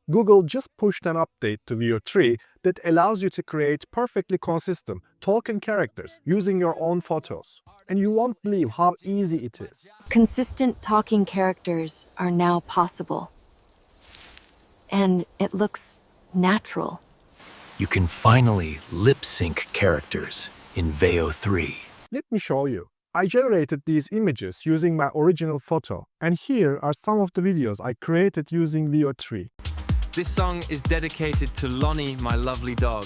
Google just pushed an update to Veo 3 that allows you to create perfectly consistent talking characters using your own photos. And you won't believe how easy it is. Consistent talking characters are now possible. And it looks natural. You can finally lip-sync characters in Veo 3. Let me show you. I generated these images using my original photo, and here are some of the videos I created using Veo 3. This song is dedicated to Lonnie, my lovely dog.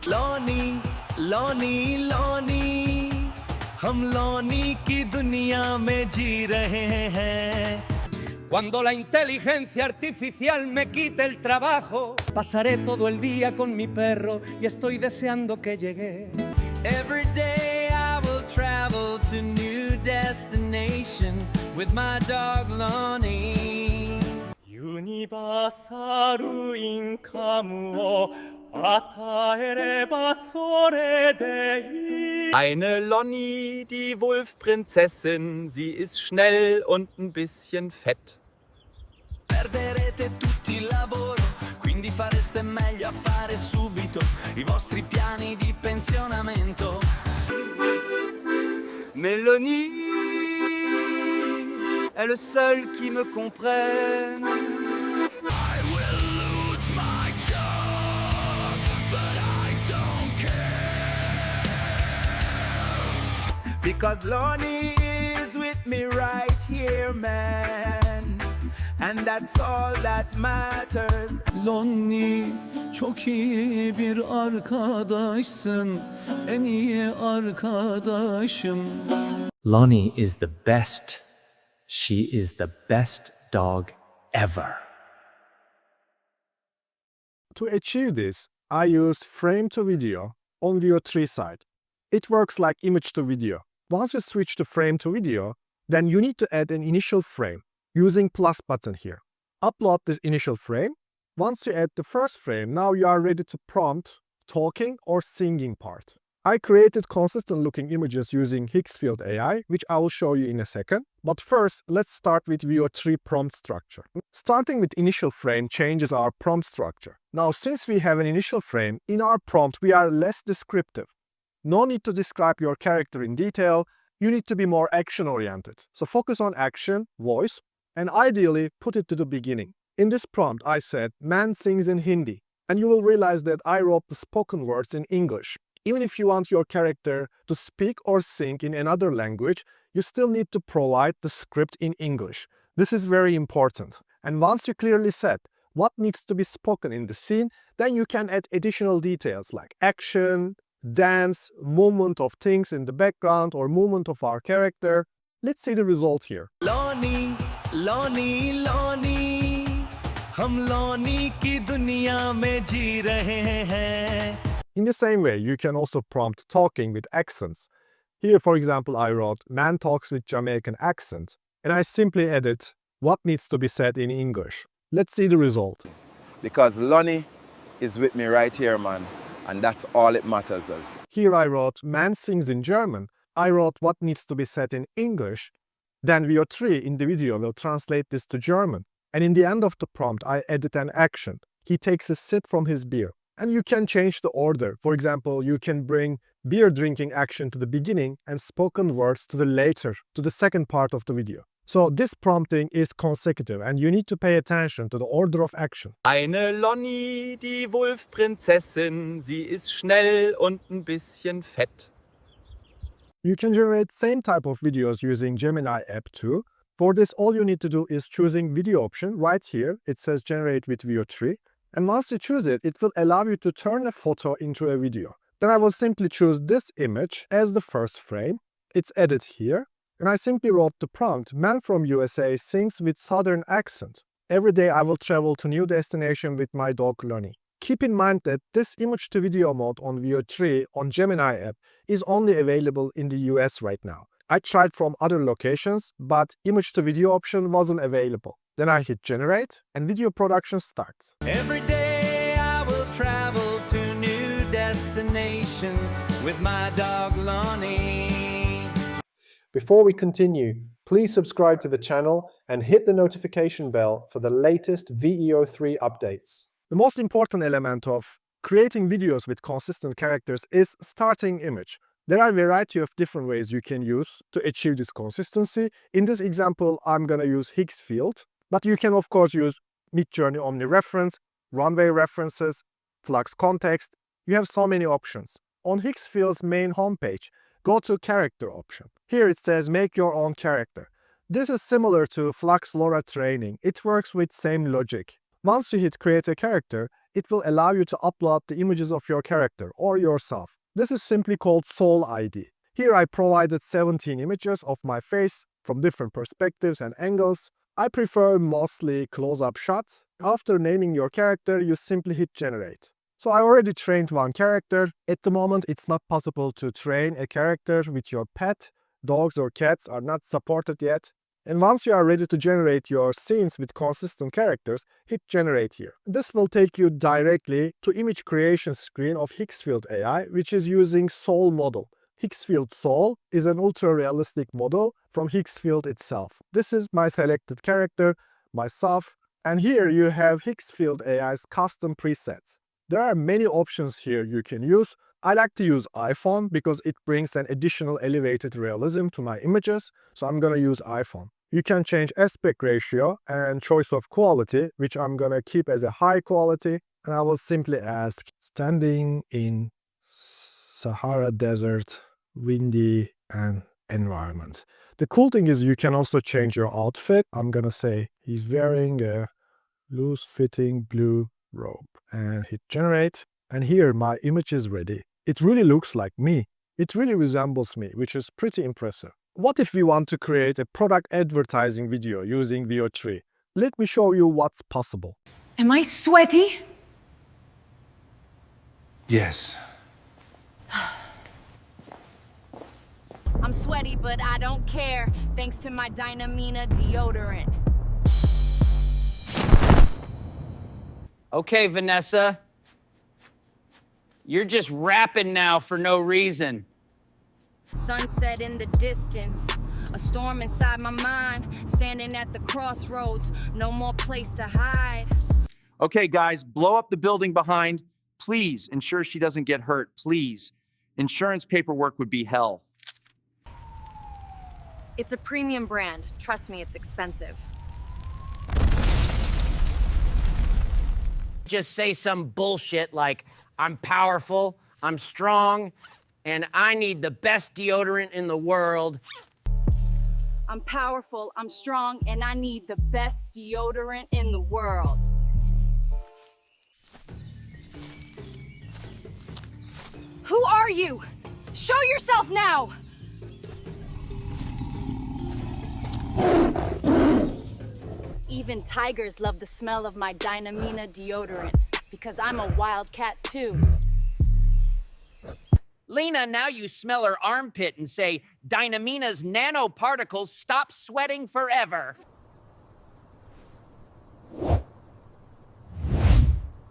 Lonnie, Lonnie, Lonnie, हम Lonnie की दुनिया में जी रहे हैं. Cuando la inteligencia artificial me quite el trabajo, pasaré todo el día con mi perro y estoy deseando que llegue. Every day I will travel to new destination with my dog Lonnie. Universalu incomeを与えればそれでいい. Eine Lonnie, die Wolfprinzessin, sie ist schnell und ein bisschen fett. Perderete tutti il lavoro, quindi fareste meglio a fare subito I vostri piani di pensionamento. Mélanie est le seul qui me comprenne. I will lose my job, but I don't care. Because Lonnie is with me right here, man. And that's all that matters. Lonnie, çok iyi bir arkadaşsın, en iyi arkadaşım. Lonnie is the best. She is the best dog ever. To achieve this, I used frame to video on Veo 3 side. It works like image to video. Once you switch to frame to video, then you need to add an initial frame using plus button here. Upload this initial frame. Once you add the first frame, now you are ready to prompt talking or singing part. I created consistent looking images using Higgsfield AI, which I will show you in a second. But first, let's start with Veo 3 prompt structure. Starting with initial frame changes our prompt structure. Now, since we have an initial frame, in our prompt we are less descriptive. No need to describe your character in detail. You need to be more action-oriented. So focus on action, voice, and ideally put it to the beginning. In this prompt, I said, man sings in Hindi. And you will realize that I wrote the spoken words in English. Even if you want your character to speak or sing in another language, you still need to provide the script in English. This is very important. And once you clearly said what needs to be spoken in the scene, then you can add additional details like action, dance, movement of things in the background, or movement of our character. Let's see the result here. Lonnie, Lonnie, Lonnie, हम Lonnie की दुनिया में जी रहे हैं. In the same way, you can also prompt talking with accents. Here, for example, I wrote, man talks with Jamaican accent, and I simply added what needs to be said in English. Let's see the result. Because Lonnie is with me right here, man, and that's all it matters as. Here I wrote, man sings in German. I wrote what needs to be said in English. Then Veo 3 in the video will translate this to German. And in the end of the prompt, I added an action. He takes a sip from his beer. And you can change the order. For example, you can bring beer drinking action to the beginning and spoken words to the later, to the second part of the video. So this prompting is consecutive and you need to pay attention to the order of action. Eine Lonnie, die Wolfprinzessin, sie ist schnell und ein bisschen fett. You can generate same type of videos using Gemini App too. For this, all you need to do is choosing video option right here. It says generate with Veo 3. And once you choose it, it will allow you to turn a photo into a video. Then I will simply choose this image as the first frame. It's added here. And I simply wrote the prompt, man from USA sings with southern accent. Every day I will travel to new destination with my dog Lonnie. Keep in mind that this image to video mode on Veo 3 on Gemini app is only available in the US right now. I tried from other locations, but image to video option wasn't available. Then I hit generate and video production starts. Every day I will travel to new destination with my dog Lonnie. Before we continue, Please subscribe to the channel and hit the notification bell for the latest Veo 3 updates. The most important element of creating videos with consistent characters is starting image. There are a variety of different ways you can use to achieve this consistency. In this example, I'm going to use Higgsfield, but you can of course use Midjourney Omni Reference, Runway references, Flux context. You have so many options. On Higgsfield's main homepage, go to Character option. Here it says Make Your Own Character. This is similar to Flux LoRa training. It works with same logic. Once you hit Create a Character, it will allow you to upload the images of your character or yourself. This is simply called Soul ID. Here I provided 17 images of my face from different perspectives and angles. I prefer mostly close-up shots. After naming your character, you simply hit Generate. So I already trained one character. At the moment, it's not possible to train a character with your pet. Dogs or cats are not supported yet. And once you are ready to generate your scenes with consistent characters, hit Generate here. This will take you directly to image creation screen of Higgsfield AI, which is using Soul model. Higgsfield Soul is an ultra-realistic model from Higgsfield itself. This is my selected character, myself, and here you have Higgsfield AI's custom presets. There are many options here you can use. I like to use iPhone because it brings an additional elevated realism to my images, so I'm gonna use iPhone. You can change aspect ratio and choice of quality, which I'm gonna keep as a high quality, and I will simply ask standing in Sahara Desert, windy and environment. The cool thing is you can also change your outfit. I'm gonna say he's wearing a loose-fitting blue robe and hit Generate, and here my image is ready. It really looks like me. It really resembles me, which is pretty impressive. What if we want to create a product advertising video using Veo 3? Let me show you what's possible. Am I sweaty? Yes. I'm sweaty, but I don't care, thanks to my Dynamina deodorant. Okay, Vanessa. You're just rapping now for no reason. Sunset in the distance, a storm inside my mind, standing at the crossroads, no more place to hide. Okay, guys, blow up the building behind. Please ensure she doesn't get hurt, please. Insurance paperwork would be hell. It's a premium brand. Trust me, it's expensive. Just say some bullshit like, I'm powerful, I'm strong, and I need the best deodorant in the world. I'm powerful, I'm strong, and I need the best deodorant in the world. Who are you? Show yourself now! Even tigers love the smell of my Dynamina deodorant, because I'm a wildcat too. Lena, now you smell her armpit and say, Dynamina's nanoparticles stop sweating forever.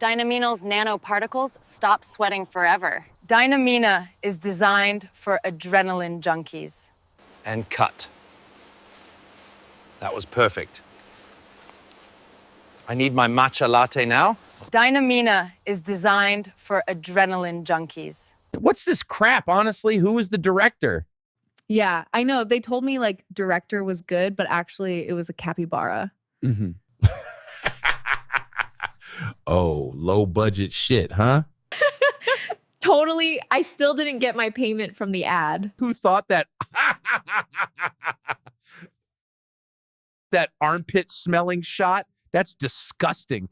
Dynamina's nanoparticles stop sweating forever. Dynamina is designed for adrenaline junkies. And cut. That was perfect. I need my matcha latte now. Dynamina is designed for adrenaline junkies. What's this crap, honestly? Who was the director? Yeah, I know. They told me like director was good, but actually it was a capybara. Mm-hmm. Oh, low budget shit, huh? Totally. I still didn't get my payment from the ad. Who thought that? That armpit smelling shot? That's disgusting.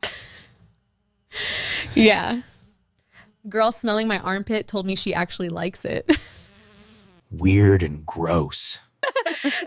Yeah. Girl smelling my armpit told me she actually likes it. Weird and gross.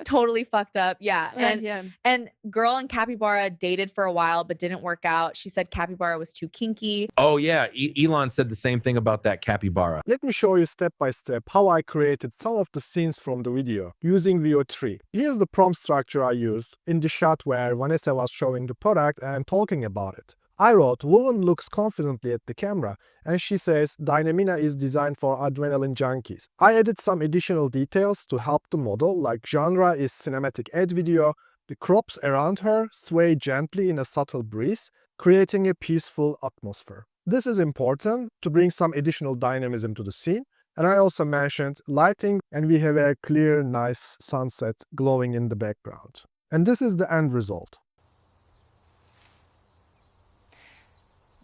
Totally fucked up. Yeah. Yeah. And girl and capybara dated for a while but didn't work out. She said capybara was too kinky. Oh yeah, Elon said the same thing about that capybara. Let me show you step by step how I created some of the scenes from the video using Veo 3. Here's the prompt structure I used in the shot where Vanessa was showing the product and talking about it. I wrote, woman looks confidently at the camera, and she says, Dynamina is designed for adrenaline junkies. I added some additional details to help the model, like genre is cinematic ad video, the crops around her sway gently in a subtle breeze, creating a peaceful atmosphere. This is important to bring some additional dynamism to the scene. And I also mentioned lighting, and we have a clear, nice sunset glowing in the background. And this is the end result.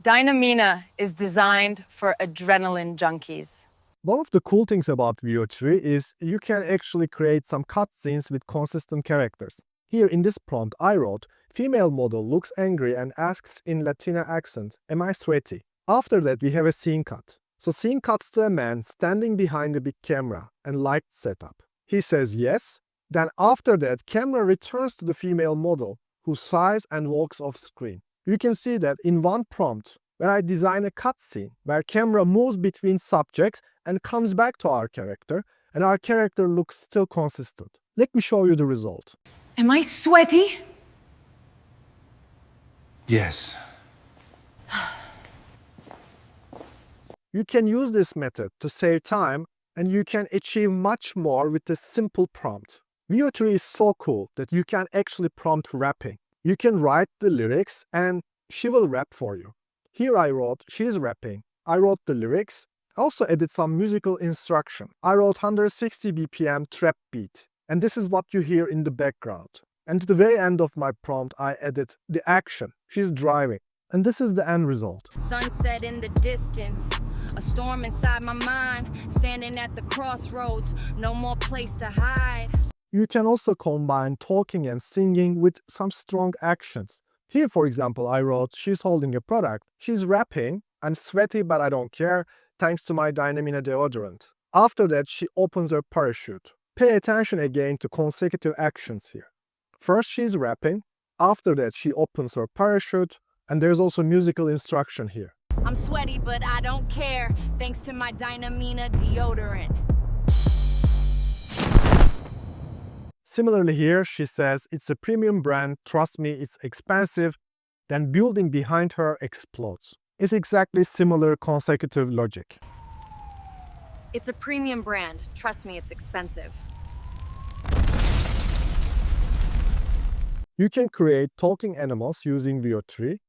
Dynamina is designed for adrenaline junkies. One of the cool things about Veo 3 is you can actually create some cutscenes with consistent characters. Here in this prompt I wrote, female model looks angry and asks in Latina accent, am I sweaty? After that we have a scene cut. So scene cuts to a man standing behind a big camera and light setup. He says yes, then after that camera returns to the female model who sighs and walks off screen. You can see that in one prompt where I design a cutscene where camera moves between subjects and comes back to our character, and our character looks still consistent. Let me show you the result. Am I sweaty? Yes. You can use this method to save time, and you can achieve much more with a simple prompt. Veo 3 is so cool that you can actually prompt rapping. You can write the lyrics and she will rap for you. Here I wrote, she's rapping. I wrote the lyrics. I also added some musical instruction. I wrote 160 BPM trap beat. And this is what you hear in the background. And to the very end of my prompt, I added the action. She's driving. And this is the end result. Sunset in the distance, a storm inside my mind, standing at the crossroads, no more place to hide. You can also combine talking and singing with some strong actions. Here, for example, I wrote, she's holding a product. She's rapping. I'm sweaty, but I don't care, thanks to my Dynamina deodorant. After that, she opens her parachute. Pay attention again to consecutive actions here. First, she's rapping. After that, she opens her parachute. And there's also musical instruction here. I'm sweaty, but I don't care, thanks to my Dynamina deodorant. Similarly here, she says, it's a premium brand, trust me, it's expensive. Then building behind her explodes. It's exactly similar consecutive logic. It's a premium brand. Trust me, it's expensive. You can create talking animals using Veo 3.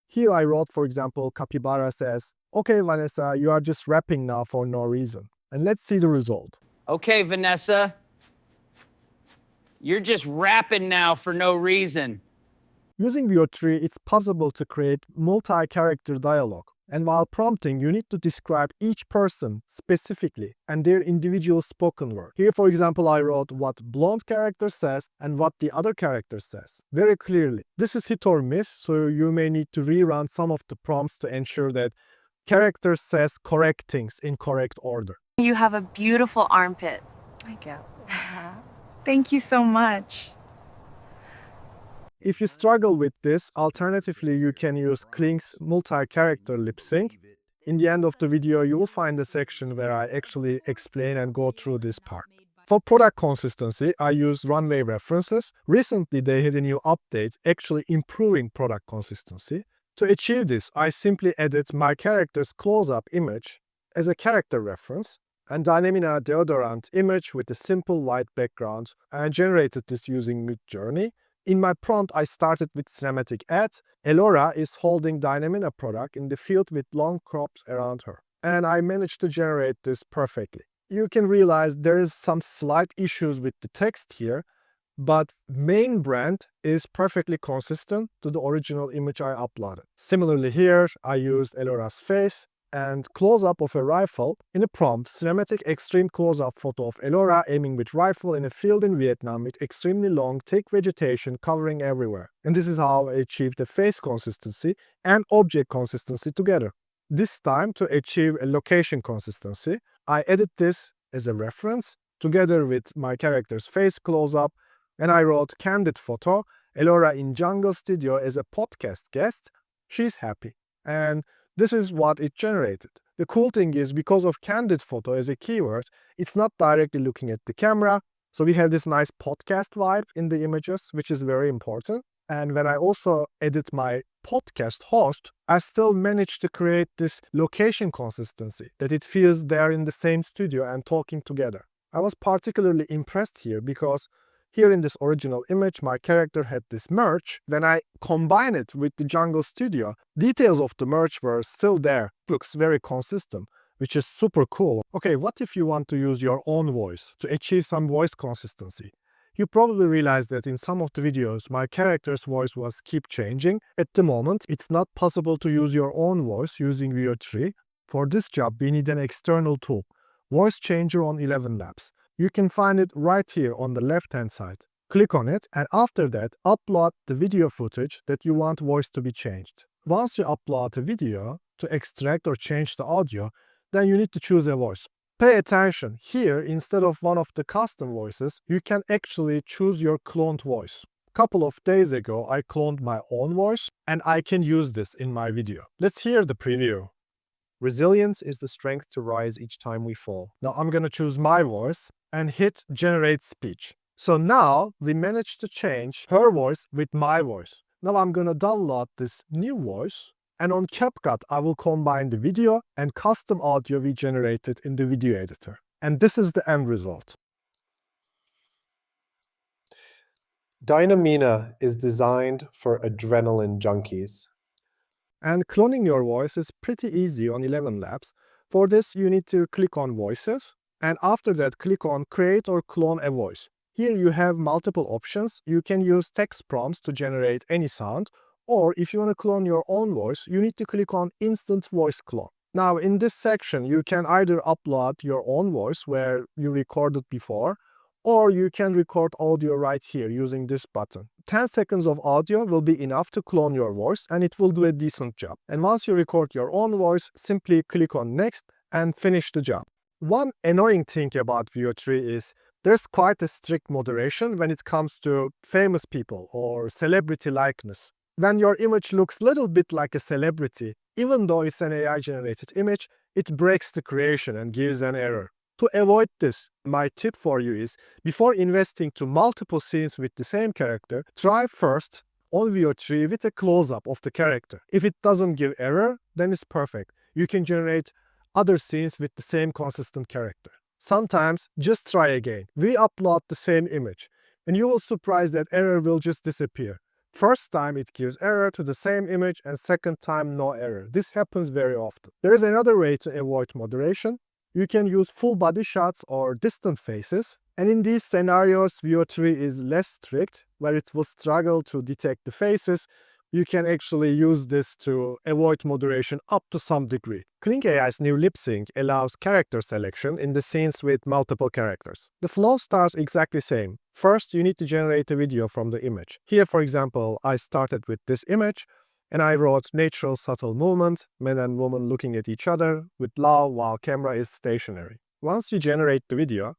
Here I wrote, for example, Capybara says, okay, Vanessa, you are just rapping now for no reason. And let's see the result. Okay, Vanessa. You're just rapping now for no reason. Using Veo 3, it's possible to create multi-character dialogue. And while prompting, you need to describe each person specifically and their individual spoken word. Here, for example, I wrote what blonde character says and what the other character says very clearly. This is hit or miss, so you may need to rerun some of the prompts to ensure that character says correct things in correct order. You have a beautiful armpit. Thank you. Thank you so much. If you struggle with this, alternatively you can use Kling's multi-character lip sync. In the end of the video, you will find a section where I actually explain and go through this part. For product consistency, I use Runway references. Recently, they had a new update actually improving product consistency. To achieve this, I simply added my character's close-up image as a character reference and Dynamina deodorant image with a simple white background. I generated this using Midjourney. In my prompt, I started with cinematic ad. Elora is holding Dynamina product in the field with long crops around her. And I managed to generate this perfectly. You can realize there is some slight issues with the text here, but main brand is perfectly consistent to the original image I uploaded. Similarly here, I used Elora's face and close-up of a rifle in a prompt, cinematic extreme close-up photo of Elora aiming with rifle in a field in Vietnam with extremely long, thick vegetation covering everywhere. And this is how I achieved the face consistency and object consistency together. This time, to achieve a location consistency, I added this as a reference together with my character's face close-up, and I wrote candid photo, Elora in jungle studio as a podcast guest. She's happy. And this is what it generated. The cool thing is, because of candid photo as a keyword, it's not directly looking at the camera. So we have this nice podcast vibe in the images, which is very important. And when I also edit my podcast host, I still manage to create this location consistency, that it feels they're in the same studio and talking together. I was particularly impressed here because here in this original image, my character had this merch. When I combine it with the Jungle Studio, details of the merch were still there. Looks very consistent, which is super cool. Okay, what if you want to use your own voice to achieve some voice consistency? You probably realized that in some of the videos, my character's voice was keep changing. At the moment, it's not possible to use your own voice using Veo 3. For this job, we need an external tool, Voice Changer on ElevenLabs. You can find it right here on the left-hand side. Click on it, and after that, upload the video footage that you want voice to be changed. Once you upload a video, to extract or change the audio, then you need to choose a voice. Pay attention, here instead of one of the custom voices, you can actually choose your cloned voice. A couple of days ago, I cloned my own voice and I can use this in my video. Let's hear the preview. Resilience is the strength to rise each time we fall. Now I'm gonna choose my voice and hit generate speech. So now we managed to change her voice with my voice. Now I'm gonna download this new voice. And on CapCut, I will combine the video and custom audio we generated in the video editor. And this is the end result. Dynamina is designed for adrenaline junkies. And cloning your voice is pretty easy on ElevenLabs. For this, you need to click on Voices, and after that, click on Create or Clone a Voice. Here you have multiple options. You can use text prompts to generate any sound, or if you want to clone your own voice, you need to click on Instant Voice Clone. Now, in this section, you can either upload your own voice where you recorded before, or you can record audio right here using this button. 10 seconds of audio will be enough to clone your voice, and it will do a decent job. And once you record your own voice, simply click on Next and finish the job. One annoying thing about Veo 3 is there's quite a strict moderation when it comes to famous people or celebrity likeness. When your image looks a little bit like a celebrity, even though it's an AI-generated image, it breaks the creation and gives an error. To avoid this, my tip for you is, before investing to multiple scenes with the same character, try first on Veo 3 with a close-up of the character. If it doesn't give error, then it's perfect. You can generate other scenes with the same consistent character. Sometimes, just try again. Re-upload the same image, and you will be surprised that error will just disappear. First time it gives error to the same image, and second time no error. This happens very often. There is another way to avoid moderation. You can use full body shots or distant faces, and in these scenarios Veo 3 is less strict, where it will struggle to detect the faces. You can actually use this to avoid moderation up to some degree. Kling AI's new lip sync allows character selection in the scenes with multiple characters. The flow starts exactly same. First, you need to generate a video from the image. Here, for example, I started with this image, and I wrote natural subtle movement, man and woman looking at each other with love while camera is stationary. Once you generate the video,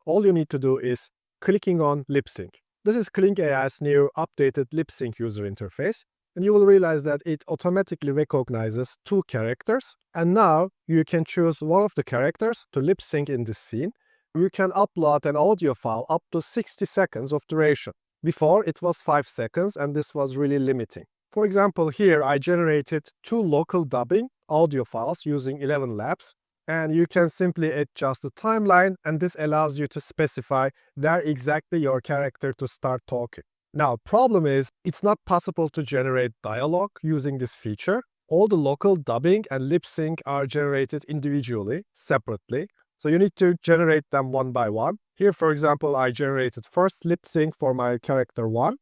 all you need to do is clicking on lip sync. This is Kling AI's new updated lip sync user interface. And you will realize that it automatically recognizes two characters. And now you can choose one of the characters to lip sync in this scene. You can upload an audio file up to 60 seconds of duration. Before it was 5 seconds, and this was really limiting. For example, here I generated 2 local dubbing audio files using ElevenLabs. And you can simply adjust the timeline, and this allows you to specify where exactly your character to start talking. Now, problem is, it's not possible to generate dialogue using this feature. All the local dubbing and lip sync are generated individually, separately. So you need to generate them one by one. Here, for example, I generated first lip sync for my character 1.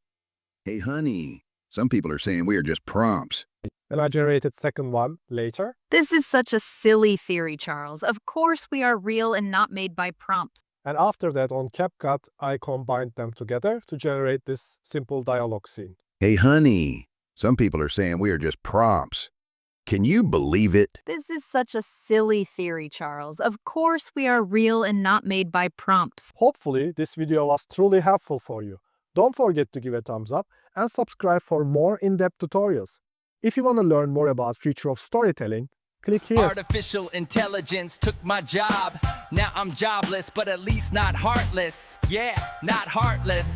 Hey, honey, some people are saying we are just prompts. And I generated second one later. This is such a silly theory, Charles. Of course we are real and not made by prompts. And after that, on CapCut, I combined them together to generate this simple dialogue scene. Hey, honey, some people are saying we are just prompts. Can you believe it? This is such a silly theory, Charles. Of course we are real and not made by prompts. Hopefully, this video was truly helpful for you. Don't forget to give a thumbs up and subscribe for more in-depth tutorials. If you want to learn more about future of storytelling, click here. Artificial intelligence took my job. Now I'm jobless, but at least not heartless. Yeah, not heartless.